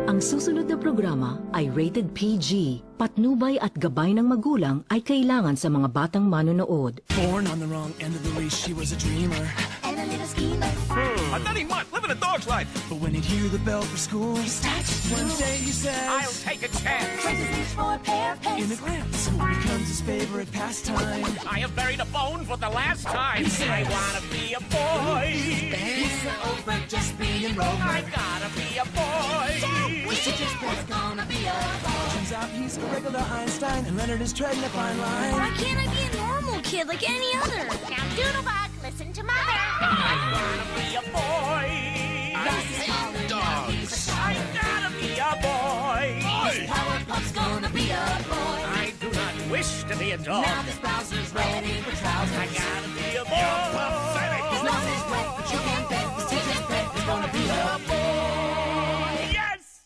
Ang susunod na programa ay rated PG. Patnubay at gabay ng magulang ay kailangan sa mga batang manonood. Born on the wrong end of the race, she was a dreamer. And a little schemer. A nutty mutt living a dog's life. But when he'd hear the bell for school, He starts to one drool. day he says, I'll take a chance. Tries his reach for a pair of pants. immigrants. School becomes his favorite pastime. I have buried a bone for the last time. I wanna be a boy. He's an old friend just being Rover. I gotta be a boy. Wish he just was gonna be a boy. Turns out he's a regular Einstein, and Leonard is treading a fine line. Why can't I be a normal kid like any other? Now, Doodlebug, listen to Mother. I wanna be a boy. Dogs. I gotta be a boy. Powerpuff's gonna be a boy. I do not wish to be a dog. Now this browser's ready for trousers. I gotta be a boy. His nose is wet, but you can't bet his teacher's pet is gonna be a boy. Yes!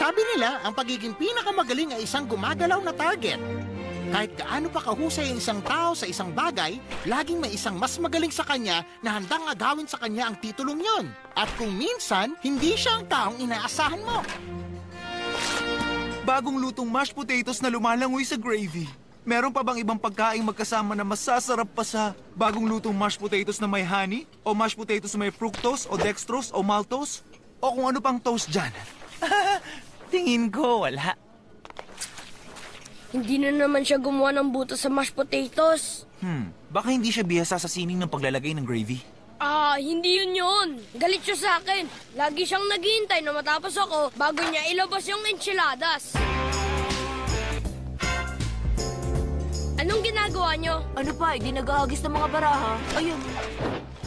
Sabi nila, ang pagiging pinakamagaling ay isang gumagalaw na target. Kahit gaano pa kahusay ang isang tao sa isang bagay, laging may isang mas magaling sa kanya na handang agawin sa kanya ang titulong yon. At kung minsan, hindi siya ang taong inaasahan mo. Bagong lutong mashed potatoes na lumalangoy sa gravy. Meron pa bang ibang pagkaing magkasama na masasarap pa sa bagong lutong mashed potatoes na may honey? O mashed potatoes na may fructose o dextrose o maltose? O kung ano pang toast dyan? Tingin ko wala. Hindi na naman siya gumawa ng buto sa mashed potatoes. Baka hindi siya bihasa sa sining ng paglalagay ng gravy. Hindi yun. Galit siya sa akin. Lagi siyang naghihintay na matapos ako bago niya ilabas yung enchiladas. Anong ginagawa niyo? Ano pa, hindi nag-ahagis ng mga baraha? Ayun.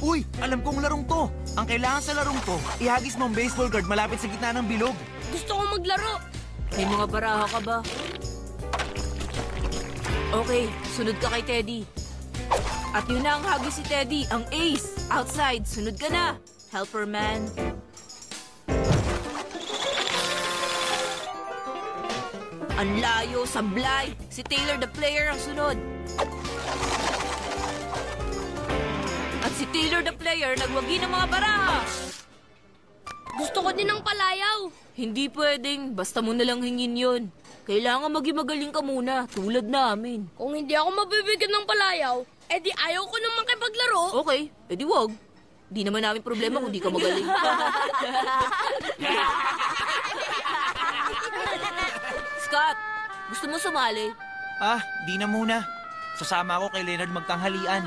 Uy, alam kong larong to. Ang kailangan sa larong to, ihagis mo ang baseball card malapit sa gitna ng bilog. Gusto ko maglaro. May mga baraha ka ba? Okay, sunod ka kay Teddy. At yun na ang hagis si Teddy, ang ace. Outside, sunod ka na. Helper man. Ang layo, sablay. Si Taylor the player ang sunod. At si Taylor the player nagwagi ng mga baraha. Gusto ko din ng palayaw. Hindi pwedeng, basta mo nalang hingin yun. Kailangan maging magaling ka muna, tulad namin. Kung hindi ako mabibigyan ng palayaw, edi ayaw ko nang makipaglaro. Okay, edi wag. Di naman namin problema kung di ka magaling. Scott, gusto mo sumali? Di na muna. Sasama ako kay Leonard magtanghalian.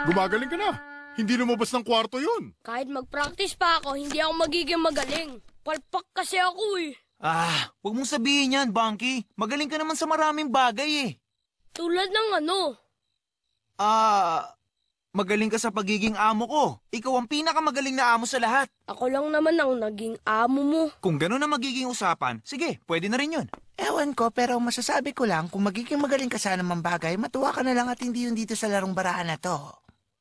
Gumagaling ka na. Hindi lumabas ng kwarto yun. Kahit mag-practice pa ako, hindi ako magiging magaling. Palpak kasi ako eh. Huwag mong sabihin yan, Bunky. Magaling ka naman sa maraming bagay eh. Tulad ng ano? Magaling ka sa pagiging amo ko. Ikaw ang pinakamagaling na amo sa lahat. Ako lang naman ang naging amo mo. Kung gano'n na magiging usapan, sige, pwede na rin yun. Ewan ko, pero masasabi ko lang, kung magiging magaling ka sa anumang bagay, matuwa ka na lang at hindi yun dito sa larong barahan na to.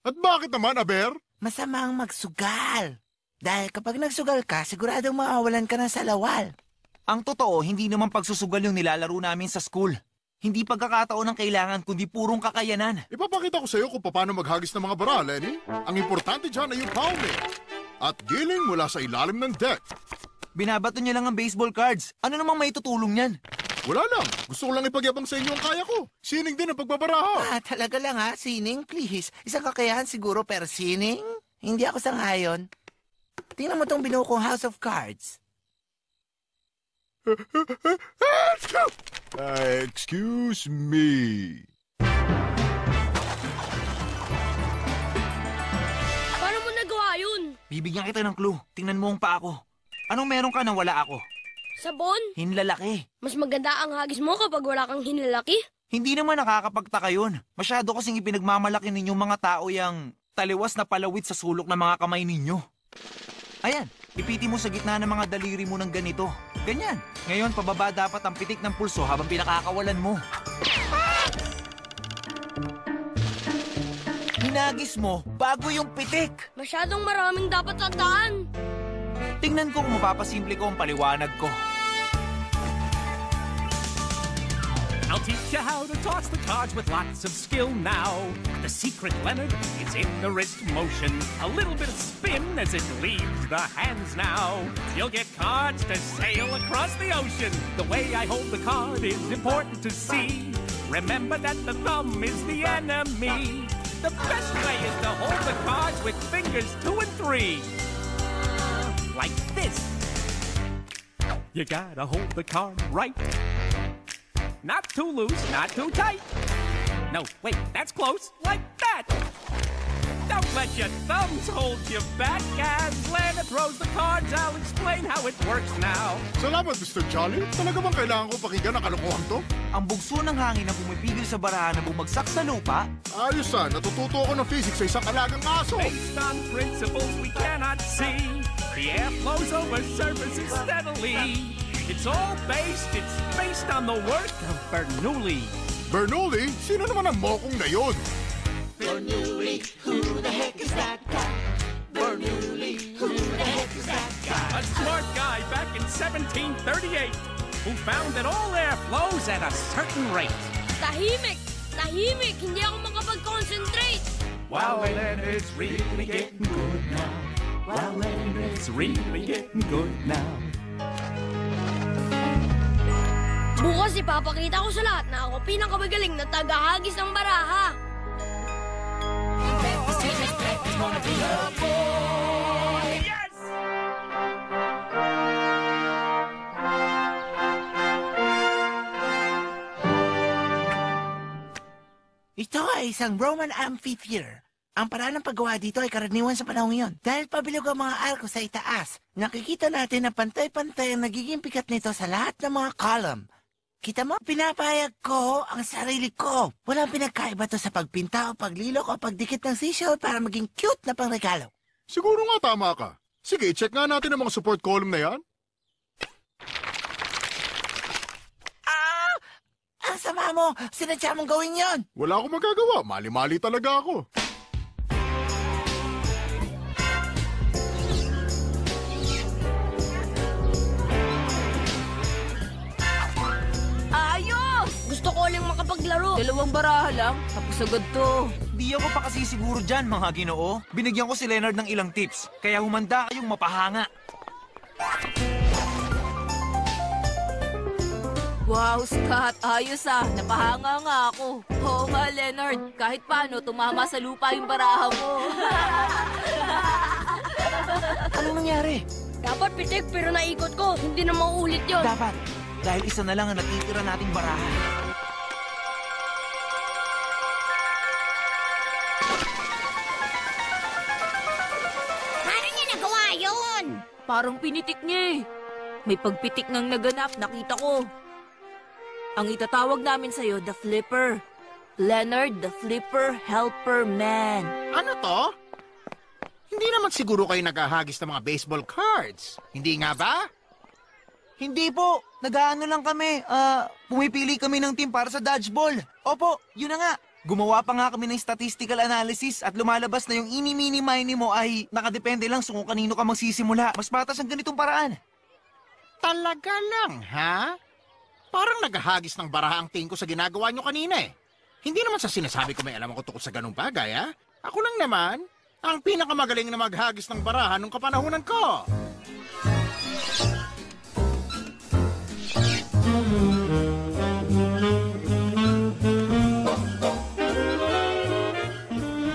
At bakit naman, Aber? Masama ang magsugal. Dahil kapag nagsugal ka, siguradong maawalan ka ng salawal. Ang totoo, hindi naman pagsusugal yung nilalaro namin sa school. Hindi pagkakataon ang kailangan, kundi purong kakayanan. Ipapakita ko sa iyo kung paano maghagis ng mga bara, Lenny. Ang importante dyan ay yung palming. At giling mula sa ilalim ng deck. Binabato niya lang ang baseball cards. Ano namang may tutulong yan? Wala lang. Gusto ko lang ipagyabang sa inyo ang kaya ko. Sining din ang pagbabaraha. Talaga lang ha, sining, please. Isang kakayahan siguro, pero sining? Hindi ako sangayon. Tingnan mo tong binuo kong House of Cards. Excuse me. Paano mo nagawa yun? Bibigyan kita ng clue. Tingnan mo ang paa ko. Anong meron ka na wala ako? Sabon? Hinlalaki. Mas maganda ang hagis mo kapag wala kang hinlalaki? Hindi naman nakakapagtaka yun. Masyado kasing ipinagmamalaki ninyong mga tao yang taliwas na palawit sa sulok ng mga kamay ninyo. Ayan, ipiti mo sa gitna ng mga daliri mo ng ganito. Ganyan. Ngayon, pababa dapat ang pitik ng pulso habang pinakakawalan mo. hinagis mo bago yung pitik. Masyadong maraming dapat tandaan. Tingnan ko kung mapapasimple ko ang paliwanag ko. I'll teach you how to toss the cards with lots of skill now. The secret, Leonard, is in the wrist motion. A little bit of spin as it leaves the hands now. You'll get cards to sail across the ocean. The way I hold the card is important to see. Remember that the thumb is the enemy. The best way is to hold the cards with fingers 2 and 3. Like this. You gotta hold the card right. Not too loose, not too tight. No, wait, that's close. Like that. Don't let your thumbs hold you back. As Lana throws the cards, I'll explain how it works now. Salamat, Mr. Jolly. Talaga bang kailangan ko pakinggan ang kalokohan to? Ang bugso ng hangin na pumipigil sa barahan na bumagsak sa lupa. Ayos natututo ako ng physics sa isang alagang aso. Based on principles we cannot see, the air flows over surfaces steadily. It's based on the work of Bernoulli. Bernoulli? Sino naman ang mokong na yun? Bernoulli, who the heck is that guy? Bernoulli, who the heck is that guy? A smart guy back in 1738 who found that all air flows at a certain rate. Tahimik! Tahimik! Hindi ako makapag-concentrate! Wow, Leonard's really getting good now. Wow, Leonard's really getting good now. Bukas ipapakita ko sa lahat na ako pinakamagaling na tagahagis ng baraha. Yes! Ito ay isang Roman amphitheater. Ang paraan ng paggawa dito ay karaniwan sa panahon ngayon. Dahil pabilog ang mga arko sa itaas, nakikita natin na pantay-pantay ang nagiging pikat nito sa lahat ng mga column. Kita mo, pinapayag ko ang sarili ko. Walang pinagkaiba to sa pagpinta o paglilok o pagdikit ng seashell para maging cute na pangregalo. Siguro nga tama ka. Sige, check nga natin ang mga support column na yan. Ang sama mo! Sinadya mong gawin yon! Wala akong magagawa. Mali-mali talaga ako. Ayos! Gusto ko uling makapaglaro. 2 baraha lang, tapos agad to. Di ako pa kasi siguro dyan, mga Ginoo. Binigyan ko si Leonard ng ilang tips, kaya humanda kayong mapahanga. Wow, Scott, ayos napahanga nga ako. Oo nga, Leonard, kahit paano tumama sa lupa yung baraha mo. Anong nangyari? Dapat pitik pero naikot ko. Hindi na mauulit yun. Dapat, dahil isa na lang ang natitira nating barahan. Paano niya nagawa yun? Parang pinitik niya eh. May pagpitik ng naganap, nakita ko. Ang itatawag namin sa'yo, The Flipper. Leonard, The Flipper Helper Man. Ano to? Hindi naman siguro kayo naghahagis ng mga baseball cards. Hindi nga ba? Hindi po, nag-aano lang kami. Pumipili kami ng team para sa dodgeball. Opo, yun na nga. Gumawa pa nga kami ng statistical analysis at lumalabas na yung ini-mini-mini mo ay nakadepende lang sa kung kanino ka magsisimula. Mas patas ang ganitong paraan. Talaga lang, ha? Parang naghahagis ng baraha ang tingin ko sa ginagawa nyo kanina eh. Hindi naman sa sinasabi ko may alam ako tungkol sa ganung bagay, ha? Ako lang naman, ang pinakamagaling na maghagis ng baraha nung kapanahunan ko.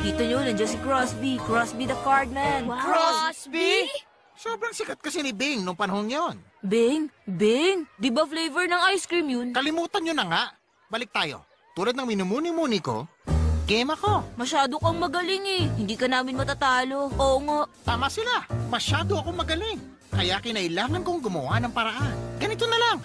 Dito nyo, nandiyan si Crosby. Crosby the Cardman. Wow. Crosby? Sobrang sikat kasi ni Bing nung panahon yon. Bing? Bing? Di ba flavor ng ice cream yun? Kalimutan nyo na nga. Balik tayo. Tulad ng minumuni-muni ko, game ako. Masyado kang magaling eh. Hindi ka namin matatalo. Oo nga. Tama sila. Masyado akong magaling. Kaya kinailangan kong gumawa ng paraan. Ganito na lang.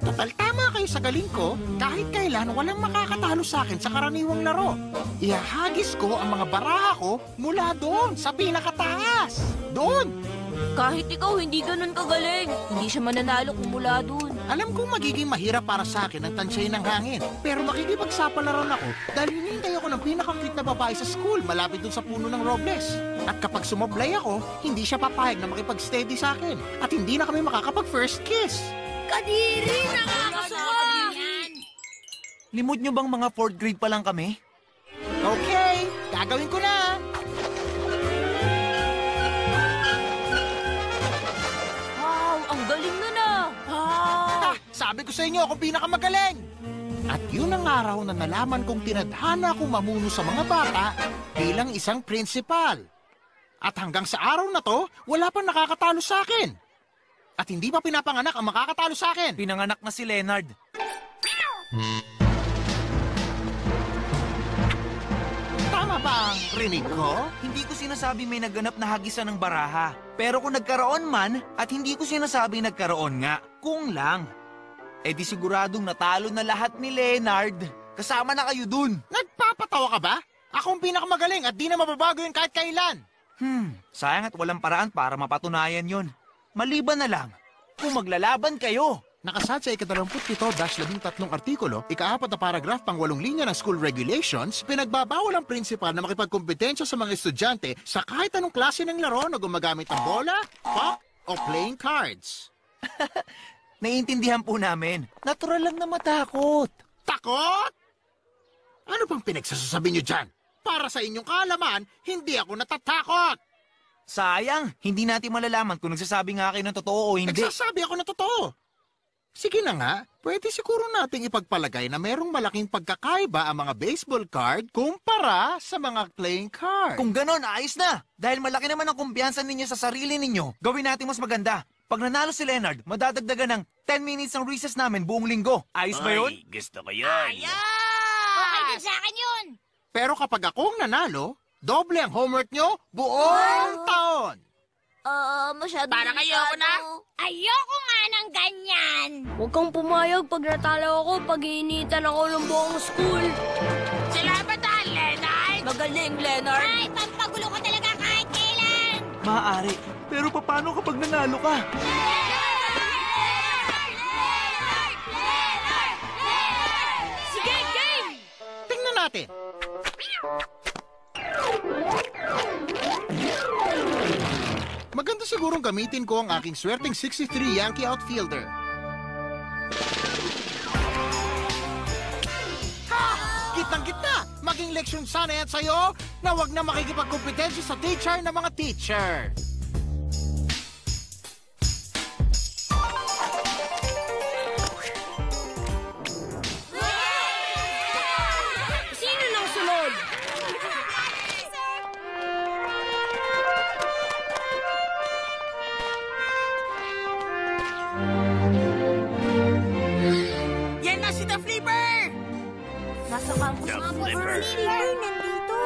Total tama kayo sa galing ko, kahit kailan walang makakatalo sa akin sa karaniwang laro. Ihahagis ko ang mga baraha ko mula doon sa pinakataas. Doon! Kahit ikaw hindi ganun kagaling, hindi siya mananalo kung mula dun. Alam kong magiging mahirap para sa akin ang tansyahin ng hangin. Pero makikipagsapalaran ako dahil hinihintay ako ng pinaka-cute na babae sa school malapit dun sa puno ng robles. At kapag sumablay ako, hindi siya papayag na makipag-steady sa akin. At hindi na kami makakapag-first kiss. Kadiri, nakakasuka! Limot nyo bang mga 4th grade pa lang kami? Okay, gagawin ko na. Wow, ang galing na na! Ah, sabi ko sa inyo, ako pinakamagaling. At yun ang araw na nalaman kong tinadhana akong mamuno sa mga bata bilang isang principal. At hanggang sa araw na to, wala pang nakakatalo sa akin. At hindi pa pinapanganak ang makakatalo sa akin. Pinanganak na si Leonard. Tama ba ang rinig ko? Hindi ko sinasabing may naganap na hagisan ng baraha. Pero kung nagkaroon man, at hindi ko sinasabing nagkaroon nga, kung lang. Eh di siguradong natalo na lahat ni Leonard. Kasama na kayo dun. Nagpapatawa ka ba? Ako ang pinakamagaling at di na mababago yun kahit kailan. Sayang at walang paraan para mapatunayan yon. Maliban na lang, kung maglalaban kayo. Nakasad sa ika-27-13 artikulo, ika-4 na paragraph pang 8 linya ng school regulations, pinagbabawal ang principal na makipagkompetensya sa mga estudyante sa kahit anong klase ng laro na gumagamit ng bola, puck, o playing cards. Naiintindihan po namin. Natural lang na matakot. Takot? Ano bang pinagsasasabi niyo dyan? Para sa inyong kaalaman, hindi ako natatakot. Sayang, hindi natin malalaman kung nagsasabi nga kayo ng totoo o hindi. Nagsasabi ako ng totoo. Sige na nga, pwede siguro nating ipagpalagay na merong malaking pagkakaiba ang mga baseball card kumpara sa mga playing card. Kung ganon, ayos na. Dahil malaki naman ang kumpiyansa ninyo sa sarili ninyo, gawin natin mas maganda. Pag nanalo si Leonard, madadagdagan ng 10 minutes ng recess namin buong linggo. Ayos ba yun? Gusto ko yun. Okay din sa akin yun. Pero kapag akong nanalo, doble ang homework nyo buong taon. Masyado Parang ayoko na. Ayoko nga ng ganyan. Huwag kang pumayag pag natalo ako, pag iinitan ako ng buong school. Salamat ha, Leonard. Magaling, Leonard. Ay, pampagulo ka talaga kahit kailan. Maaari. Pero paano kapag nanalo ka? Sige, game! Tingnan natin. Maganda sigurong gamitin ko ang aking swerteng 63 Yankee outfielder. Ha! Gitnang-gitna! Maging leksyon sana yan sa'yo na wag na makikipagkompetensya sa teacher ng mga teacher. Sino nang sunod? Yan na si The Flipper! Nasa campus The nga po. Flipper. Nandito.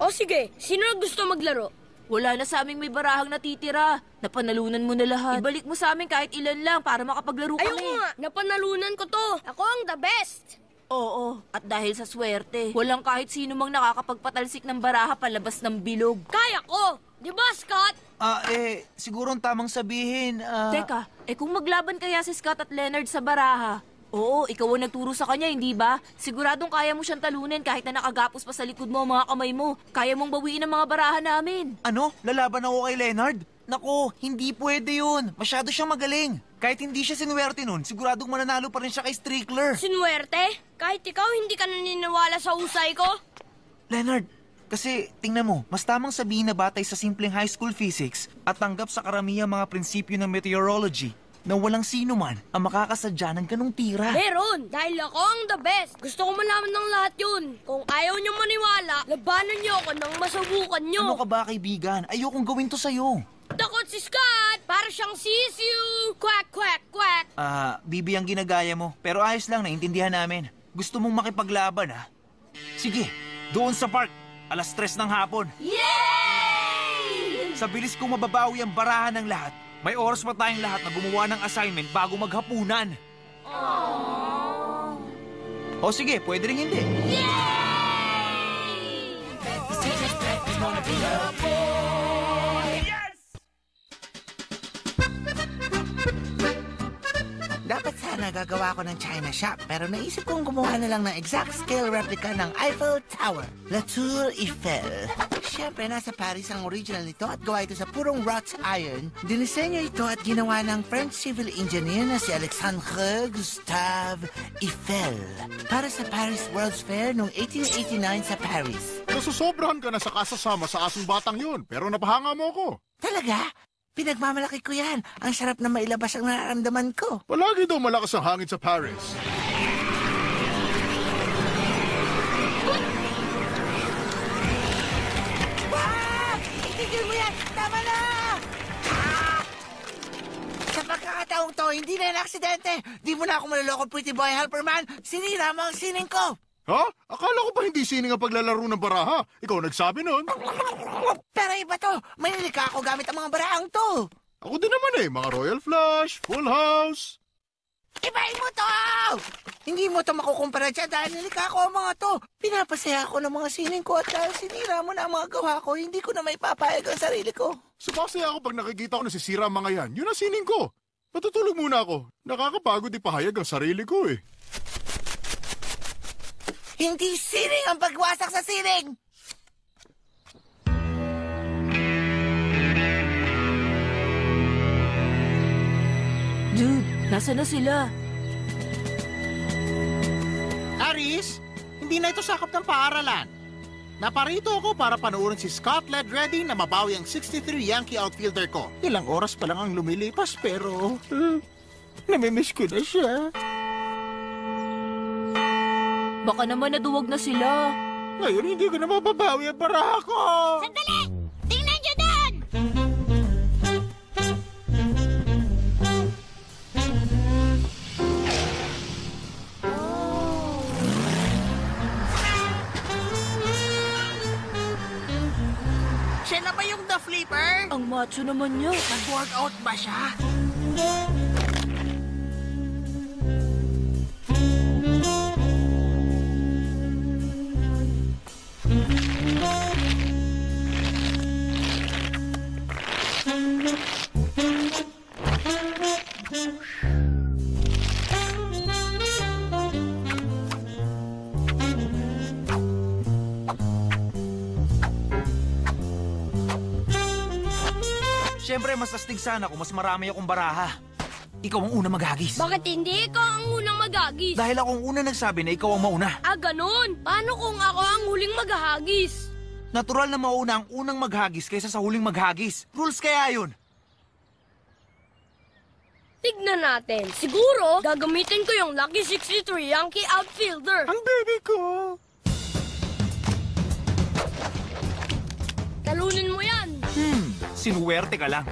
O sige, sino na gusto maglaro? Wala na sa aming may barahang natitira. Napanalunan mo na lahat. Ibalik mo sa amin kahit ilan lang para makapaglaro kami. Ayoko nga, napanalunan ko to. Ako ang the best. Oo, at dahil sa swerte, walang kahit sino mang nakakapagpatalsik ng baraha palabas ng bilog. Kaya ko! Di ba, Scott? Siguro ang tamang sabihin, Teka, kung maglaban kaya si Scott at Leonard sa baraha? Oo, ikaw ang nagturo sa kanya, hindi ba? Siguradong kaya mo siyang talunin kahit na nakagapos pa sa likod mo ang mga kamay mo. Kaya mong bawiin ang mga baraha namin. Ano? Lalaban ako kay Leonard? Nako, hindi pwede yun. Masyado siyang magaling. Kahit hindi siya sinuwerte nun, siguradong mananalo pa rin siya kay Strickler. Sinuwerte? Kahit ikaw hindi ka naniniwala sa husay ko? Leonard, kasi tingnan mo, mas tamang sabihin na batay sa simpleng high school physics at tanggap sa karamihang mga prinsipyo ng meteorology na walang sino man ang makakasadya ng ganong tira. Meron, dahil ako ang the best. Gusto ko malaman ng lahat yun. Kung ayaw niyo maniwala, labanan niyo ako nang masubukan niyo. Ano ka ba, kaibigan? Ayokong gawin to sa'yo. Takot si Scott! Para siyang sisiu! Quack, quack, quack! Bibi ang ginagaya mo. Pero ayos lang, naintindihan namin. Gusto mong makipaglaban, ha? Sige, doon sa park. 3:00 ng hapon. Yay! Sa bilis kong mababawi ang barahan ng lahat, May oras pa tayong lahat na gumawa ng assignment bago maghapunan. O sige, pwede rin hindi. Dapat sana gagawa ko ng China shop, pero naisip kong gumawa na lang ng exact scale replica ng Eiffel Tower, La Tour Eiffel. Siyempre, nasa Paris ang original nito at gawa ito sa purong wrought iron. Dinisenyo ito at ginawa ng French civil engineer na si Alexandre Gustave Eiffel para sa Paris World's Fair noong 1889 sa Paris. Nasusobrahan ka na sa kasasama sa asong batang yun, pero napahanga mo ko. Talaga? Pinagmamalaki ko yan. Ang sarap na mailabas ang nararamdaman ko. Palagi daw malakas ang hangin sa Paris. Wag! Itigil mo yan! Tama na! Sa pagkakataong to, hindi na yan aksidente. Di mo na ako maloloko, pretty boy helperman. Sinira mo ang sining ko. Ha? Akala ko pa hindi sining ang paglalaro ng baraha. Ikaw nagsabi nun. Pero iba to. May nilika ako gamit ang mga barahang to. Ako din naman mga Royal Flush, Full House. Ibahin mo to! Hindi mo to makukumpara dyan dahil nilika ko ang mga to. Pinapasaya ako ng mga sining ko at dahil sinira mo na ang mga gawa ko, hindi ko na may papayag ang sarili ko. Sumasaya ako pag nakikita ko nasisira ang mga yan. Yun ang sining ko. Matutulog muna ako. Nakakapagod ipahayag ang sarili ko eh. Hindi sining ang pagwasak sa sining! Dude, nasa na sila? Aris, hindi na ito sakop ng paaralan. Naparito ako para panoorin si Scott Ledredding na mabawi ang 63 Yankee outfielder ko. Ilang oras pa lang ang lumilipas pero... namimiss ko na siya. Baka naman naduwag na sila. Ngayon hindi ko na mababawi ang baraha ko. Sandali! Tingnan nyo doon! Siya na ba yung The Flipper? Ang macho naman niya. Nag-workout ba siya? Siyempre, mas astig sana kung mas marami akong baraha. Ikaw ang una maghagis. Bakit hindi ikaw ang unang maghagis? Dahil ako ang una nagsabi na ikaw ang mauna. Ah, ganun. Paano kung ako ang huling maghahagis? Natural na mauna ang unang maghagis kaysa sa huling maghagis. Rules kaya yun. Tignan natin. Siguro, gagamitin ko yung Lucky 63 Yankee outfielder. Ang baby ko. Talunin mo yan. Sinuwerte ka lang.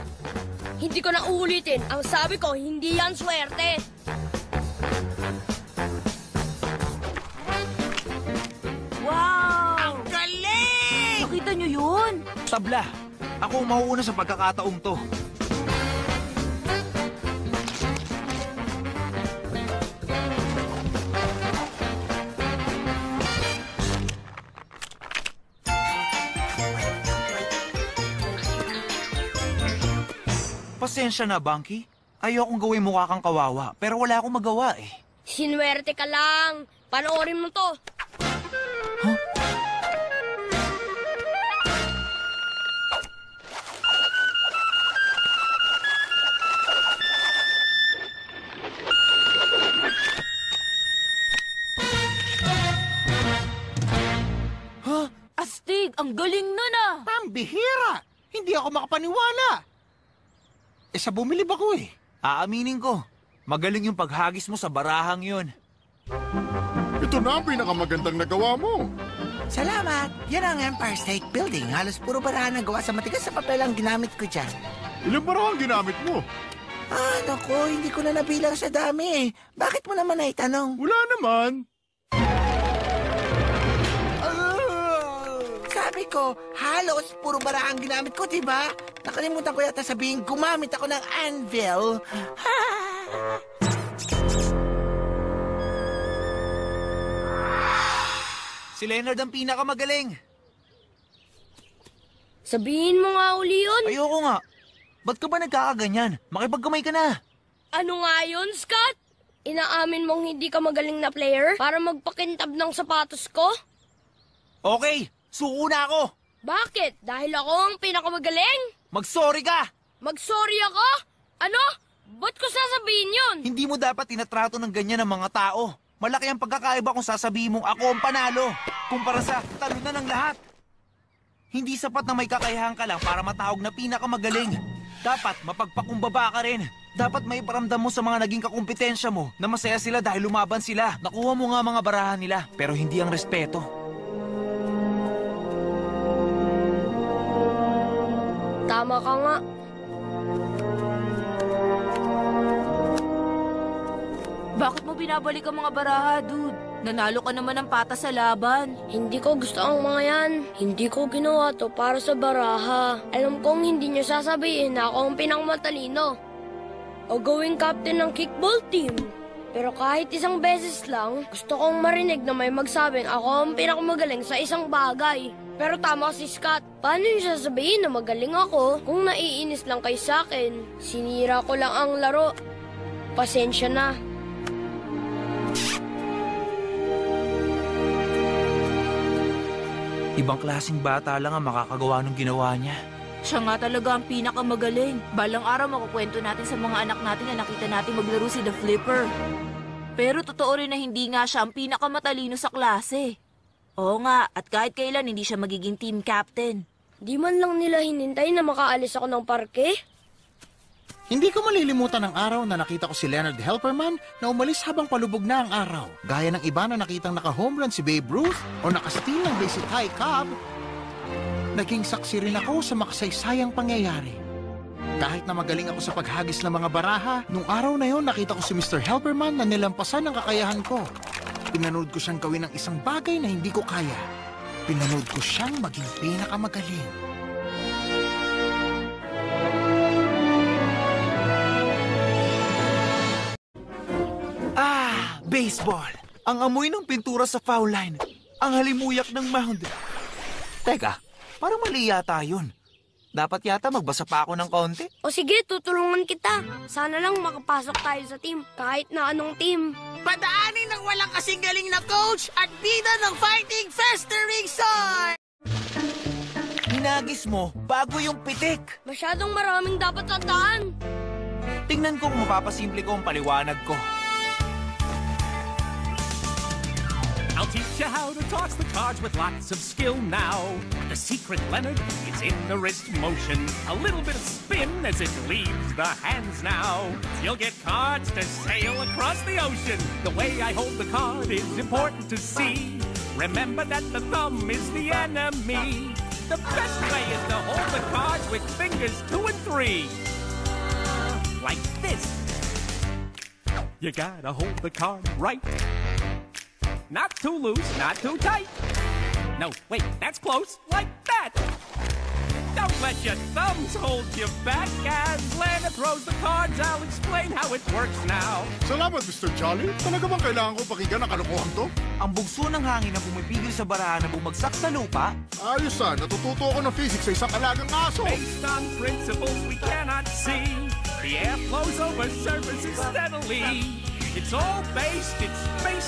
Hindi ko na uulitin. Ang sabi ko, hindi yan swerte. Wow! Ang galing! Nakita nyo yun? Tabla. Ako ang mauuna sa pagkakataong to. Pasensya na, Bunky. Ayokong gawin mukha kang kawawa, pero wala akong magawa eh. Sinwerte ka lang. Panoorin mo to. Huh? Huh? Astig, ang galing nun ah! Ang bihira. Hindi ako makapaniwala. Sa bumilib ako eh. Aaminin ko, magaling yung paghagis mo sa barahang yun. Ito na ang pinakamagandang nagawa mo. Salamat! Yan ang Empire State Building. Halos puro barahan na gawa sa matigas sa papel ang ginamit ko dyan. Ilang barahang ginamit mo? Ah, naku, hindi ko na nabilang sa dami eh. Bakit mo naman naitanong? Wala naman. Sabi ko, halos puro barahan ginamit ko, diba? Nakalimutan ko yata sabihin, gumamit ako ng anvil. Si Leonard ang pinakamagaling. Sabihin mo nga uli yun. Ayoko nga. Ba't ka ba nagkakaganyan? Makipagkamay ka na. Ano nga yun, Scott? Inaamin mong hindi ka magaling na player para magpakintab ng sapatos ko? Okay, suko na ako. Bakit? Dahil ako ang pinakamagaling? Mag-sorry ka! Mag-sorry ako? Ano? Ba't ko sasabihin yun? Hindi mo dapat tinatrato ng ganyan ng mga tao. Malaki ang pagkakaiba kung sasabihin mong ako ang panalo kumpara sa talo na ng lahat. Hindi sapat na may kakayahan ka lang para matawag na pinakamagaling. Dapat mapagpakumbaba ka rin. Dapat may paramdam mo sa mga naging kakumpetensya mo na masaya sila dahil lumaban sila. Nakuha mo nga mga barahan nila, pero hindi ang respeto. Tama ka nga. Bakit mo binabalik ang mga baraha, dude? Nanalo ka naman ng pata sa laban. Hindi ko gusto ang mga yan. Hindi ko ginawa to para sa baraha. Alam kong hindi niyo sasabihin na ako ang pinakamatalino o gawing captain ng kickball team. Pero kahit isang beses lang, gusto kong marinig na may magsabing ako ang pinakamagaling sa isang bagay. Pero tama si Scott. Paano niyo sasabihin na magaling ako kung naiinis lang kayo sa akin? Sinira ko lang ang laro. Pasensya na. Ibang klaseng bata lang ang makakagawa ng ginawa niya. Siya nga talaga ang pinakamagaling. Balang araw makukwento natin sa mga anak natin na nakita natin maglaro si The Flipper. Pero totoo rin na hindi nga siya ang pinakamatalino sa klase. Oo nga, at kahit kailan hindi siya magiging team captain. Di man lang nila hinintay na makaalis ako ng parke? Hindi ko malilimutan ang araw na nakita ko si Leonard Helperman na umalis habang palubog na ang araw. Gaya ng iba na nakitang naka-home run si Babe Ruth o naka-steal ng base si Ty Cobb. Naging saksi rin ako sa makasaysayang pangyayari. Kahit na magaling ako sa paghagis ng mga baraha, nung araw na yon nakita ko si Mr. Helperman na nilampasan ang kakayahan ko. Pinanood ko siyang gawin ng isang bagay na hindi ko kaya. Pinanood ko siyang maging pinakamagaling. Baseball. Ang amoy ng pintura sa foul line. Ang halimuyak ng mound. Teka, parang mali yata yun. Dapat yata magbasa pa ako ng konti. O sige, tutulungan kita. Sana lang makapasok tayo sa team, kahit na anong team. Padaanin ng walang kasing galing na coach at bida ng fighting festering sword! Hinagis mo bago yung pitik. Masyadong maraming dapat tandaan. Tingnan ko kung mapapasimple ko ang paliwanag ko. I'll teach you how to toss the cards with lots of skill now. The secret, Leonard, is in the wrist motion. A little bit of spin as it leaves the hands now. You'll get cards to sail across the ocean. The way I hold the card is important to see. Remember that the thumb is the enemy. The best way is to hold the cards with fingers 2 and 3. Like this. You gotta hold the card right. Not too loose, not too tight. No, wait, that's close, like that. Don't let your thumbs hold you back. As Lana throws the cards, I'll explain how it works now. Salamat, Mr. Jolly. Talaga bang kailangan ko pakinggan ang kalokohan to? Ang bugso ng hangin na pumipigil sa baraha na bumagsak sa lupa. Ayos natututo ako ng physics sa isang alagang aso. Based on principles we cannot see, the air flows over surfaces steadily. It's all based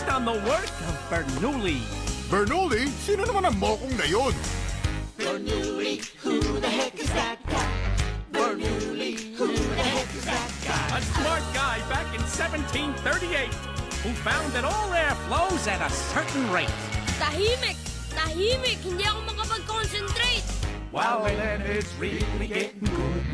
on the work of Bernoulli. Bernoulli? Sino naman ang mokong na yun? Bernoulli, who the heck is that guy? Bernoulli, who the heck is that guy? A smart guy back in 1738 who found that all air flows at a certain rate. Tahimik! Tahimik! Hindi ako makapag-concentrate! While Leonard's really getting good.